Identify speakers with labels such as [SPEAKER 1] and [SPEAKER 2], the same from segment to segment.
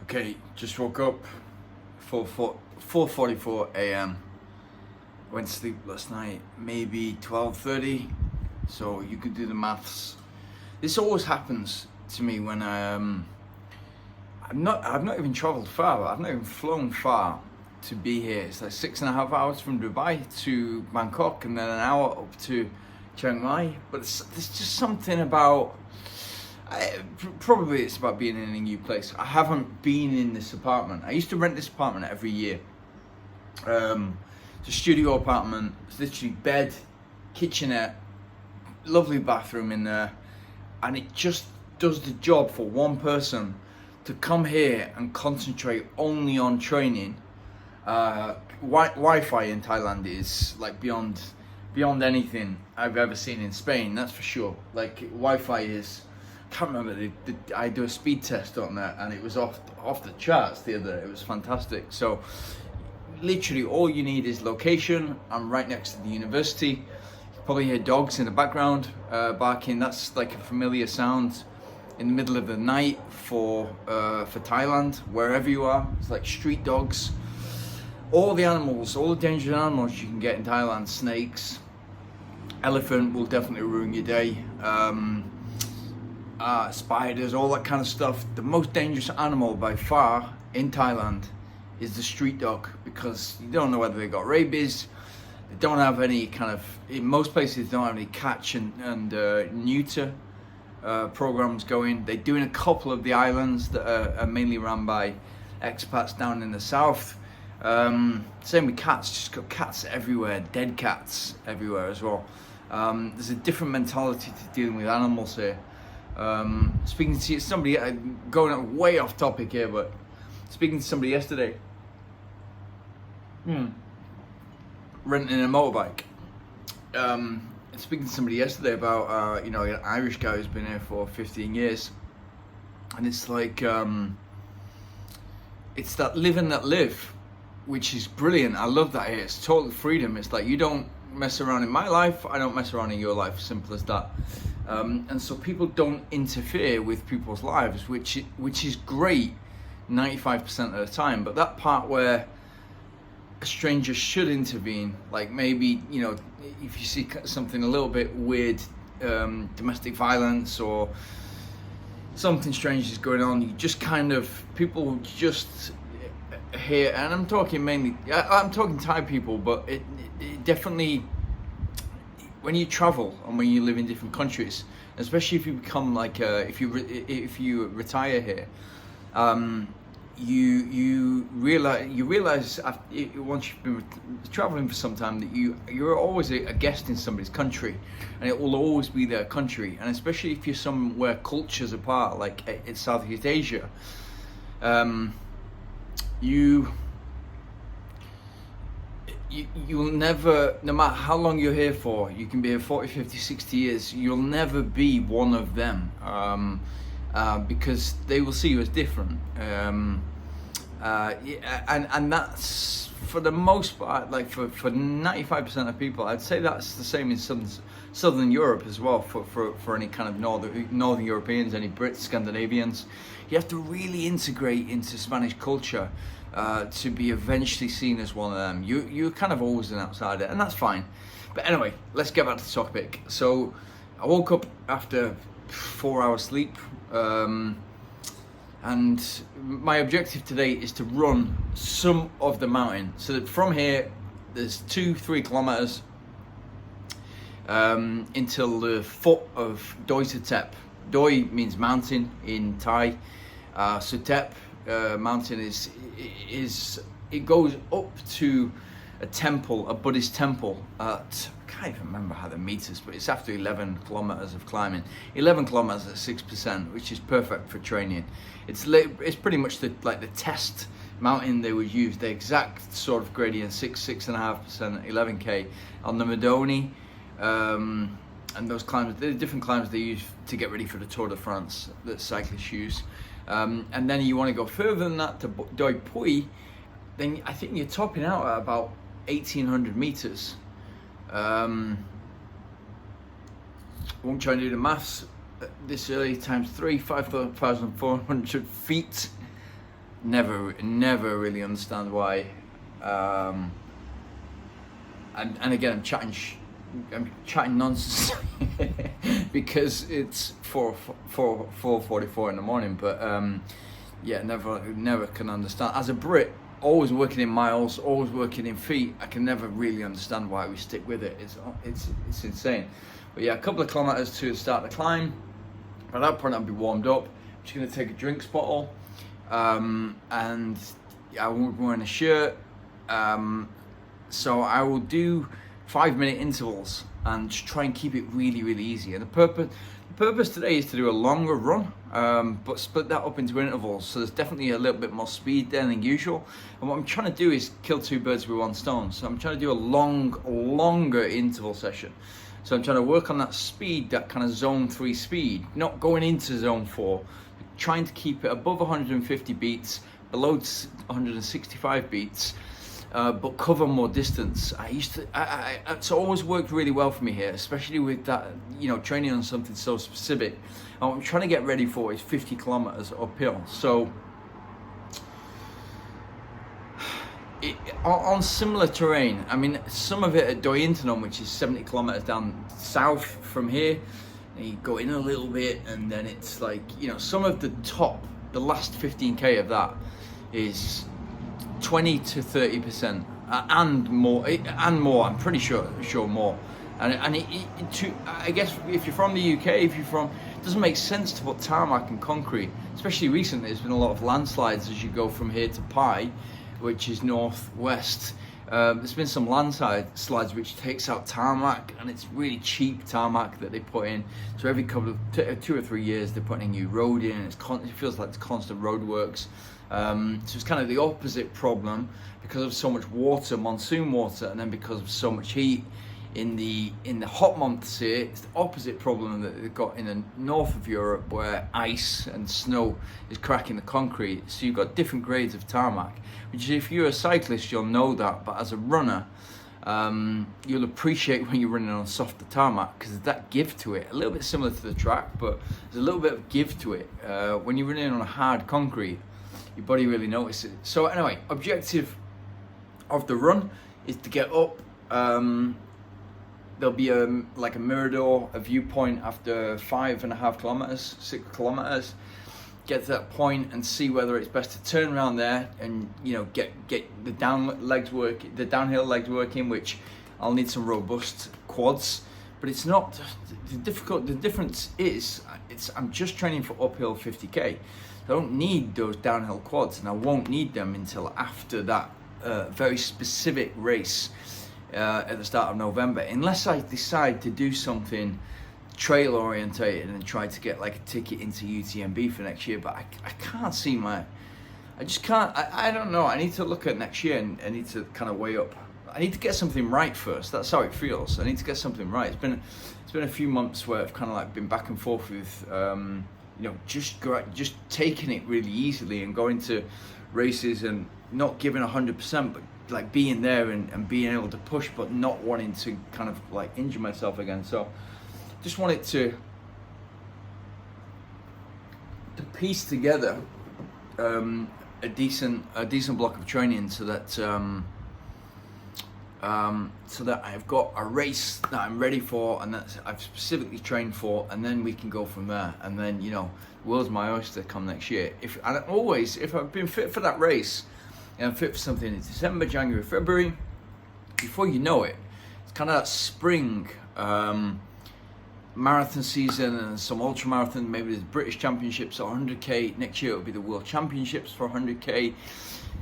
[SPEAKER 1] Okay, just woke up, 4:44 a.m. Went to sleep last night, maybe 12:30. So you could do the maths. This always happens to me when I've not even travelled far. I've not even flown far to be here. It's like 6.5 hours from Dubai to Bangkok, and then an hour up to Chiang Mai. But there's just something about. Probably it's about being in a new place. I haven't been in this apartment. I used to rent this apartment every year. It's a studio apartment. It's literally bed, kitchenette, lovely bathroom in there, and it just does the job for one person to come here and concentrate only on training. Wi-Fi in Thailand is like beyond anything I've ever seen in Spain. That's for sure. Like Wi-Fi is. I can't remember. I do a speed test on that, and it was off the charts the other day. It was fantastic. So, literally, all you need is location. I'm right next to the university. You probably hear dogs in the background barking. That's like a familiar sound in the middle of the night for Thailand. Wherever you are, it's like street dogs. All the animals, all the dangerous animals you can get in Thailand. Snakes, elephant will definitely ruin your day. Spiders, all that kind of stuff. The most dangerous animal by far in Thailand is the street dog, because you don't know whether they got rabies. They don't have any kind of, in most places, they don't have any catch and neuter programs going. They do in a couple of the islands that are mainly run by expats down in the south. Same with cats, just got cats everywhere, dead cats everywhere as well. There's a different mentality to dealing with animals here. Speaking to somebody, going way off topic here, but speaking to somebody yesterday, renting a motorbike. Speaking to somebody yesterday about an Irish guy who's been here for 15 years, and it's like it's that live and let live, which is brilliant. I love that here. It's total freedom. It's like you don't mess around in my life, I don't mess around in your life. Simple as that. And so people don't interfere with people's lives, which is great 95% of the time. But that part where a stranger should intervene, like maybe, if you see something a little bit weird, domestic violence or something strange is going on, you just people just hear, and I'm talking Thai people, but it definitely, when you travel and when you live in different countries, especially if you become like if you retire here, you realize once you've been traveling for some time that you're always a guest in somebody's country, and it will always be their country. And especially if you're somewhere cultures apart, like in Southeast Asia, you'll never, no matter how long you're here for, you can be here 40, 50, 60 years, you'll never be one of them, because they will see you as different. And that's, for the most part, like for 95% of people, I'd say that's the same in Southern Europe as well, for any kind of Northern Europeans, any Brits, Scandinavians. You have to really integrate into Spanish culture to be eventually seen as one of them. You're kind of always an outsider, and that's fine. But anyway, let's get back to the topic. So I woke up after 4 hours sleep, and my objective today is to run some of the mountain. So that from here, there's 2-3 kilometers until the foot of Doi Suthep. Doi means mountain in Thai. Suthep mountain is it goes up to a temple, a Buddhist temple at, I can't even remember how the meters, but it's after 11 kilometers of climbing. 11 kilometers at 6%, which is perfect for training. It's pretty much the test mountain they would use, the exact sort of gradient, 6.5%, 11k on the Madoni, and those climbs, the different climbs they use to get ready for the Tour de France that cyclists use. And then you want to go further than that to Doi Pui, then I think you're topping out at about 1,800 meters. Won't try and do the maths this early, times 3, 5,400 feet. never really understand why. And again, I'm chatting nonsense because it's 4:44 in the morning. But yeah, never can understand. As a Brit, always working in miles, always working in feet, I can never really understand why we stick with it. It's insane. But yeah, a couple of kilometers to start the climb. By that point, I'll be warmed up. I'm just gonna take a drinks bottle, and I won't be wearing a shirt. So I will do 5-minute intervals and just try and keep it really easy. And the purpose today is to do a longer run, but split that up into intervals. So there's definitely a little bit more speed there than usual. And what I'm trying to do is kill two birds with one stone. So I'm trying to do a longer interval session. So I'm trying to work on that speed, that kind of zone 3 speed, not going into zone 4, trying to keep it above 150 beats, below 165 beats. But cover more distance. It's always worked really well for me here, especially with that, training on something so specific. And what I'm trying to get ready for is 50 kilometers uphill. So on similar terrain, I mean, some of it at Untitled, which is 70 kilometers down south from here, and you go in a little bit, and then it's like, some of the last 15k of that is 20 to 30% and more. I'm pretty sure more. And I guess if you're from the UK, it doesn't make sense to put tarmac and concrete. Especially recently, there's been a lot of landslides as you go from here to Pi, which is northwest. There's been some landslides which takes out tarmac, and it's really cheap tarmac that they put in. So every couple of 2 or 3 years, they're putting a new road in. It feels like it's constant road works. So it's kind of the opposite problem because of so much water, monsoon water, and then because of so much heat in the hot months here. It's the opposite problem that they've got in the north of Europe, where ice and snow is cracking the concrete. So you've got different grades of tarmac, which if you're a cyclist, you'll know that. But as a runner, you'll appreciate when you're running on softer tarmac because there's that give to it. A little bit similar to the track, but there's a little bit of give to it. When you're running on a hard concrete, your body really notices it. So anyway, objective of the run is to get up. There'll be like a mirador, a viewpoint after 5.5 kilometers, 6 kilometers. Get to that point and see whether it's best to turn around there and get the downhill legs working, which I'll need some robust quads. But it's not difficult. The difference is I'm just training for uphill 50k. I don't need those downhill quads, and I won't need them until after that very specific race at the start of November, unless I decide to do something trail orientated and try to get like a ticket into UTMB for next year. But I can't see I just can't. I don't know. I need to look at next year, and I need to kind of weigh up. I need to get something right first. That's how it feels. I need to get something right. It's been a few months where I've kind of like been back and forth with just taking it really easily and going to races and not giving 100%, but like being there and being able to push, but not wanting to kind of like injure myself again. So just wanted to piece together a decent block of training so that I've got a race that I'm ready for and that I've specifically trained for, and then we can go from there. And then the world's my oyster come next year. If I've been fit for that race and I'm fit for something in December, January, February, before you know it, it's kind of that spring marathon season and some ultra marathon. Maybe there's British Championships or 100k. Next year it'll be the World Championships for 100k.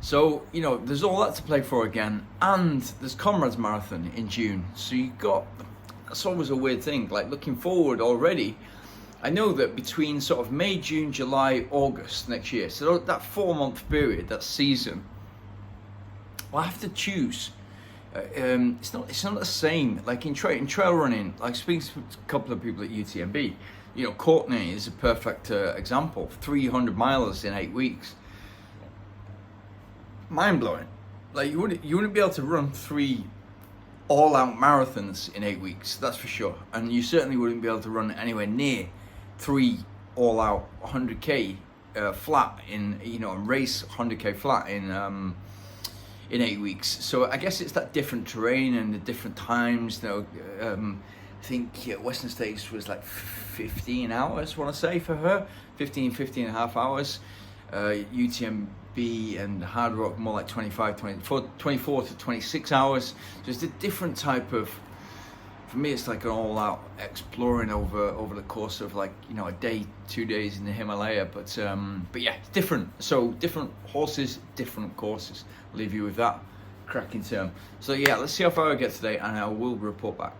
[SPEAKER 1] So, there's all that to play for again. And there's Comrades Marathon in June. So that's always a weird thing. Like looking forward already, I know that between sort of May, June, July, August next year, so that 4-month period, that season, I'll have to choose. It's not the same. Like in trail running, like speaking to a couple of people at UTMB, Courtney is a perfect example. 300 milers in 8 weeks. Mind blowing. Like you wouldn't be able to run 3 all-out marathons in 8 weeks. That's for sure. And you certainly wouldn't be able to run anywhere near 3 all-out 100k flat in, and race 100k flat in 8 weeks. So I guess it's that different terrain and the different times. I think Western States was like 15 hours, I want to say, for her. 15 and a half hours. UTMB and Hard Rock more like 24 to 26 hours. Just a different type of, for me it's like an all-out exploring over the course of like, a day, 2 days in the Himalaya. But yeah, it's different. So different horses, different courses. I'll leave you with that cracking term. So yeah, let's see how far I get today, and I will report back.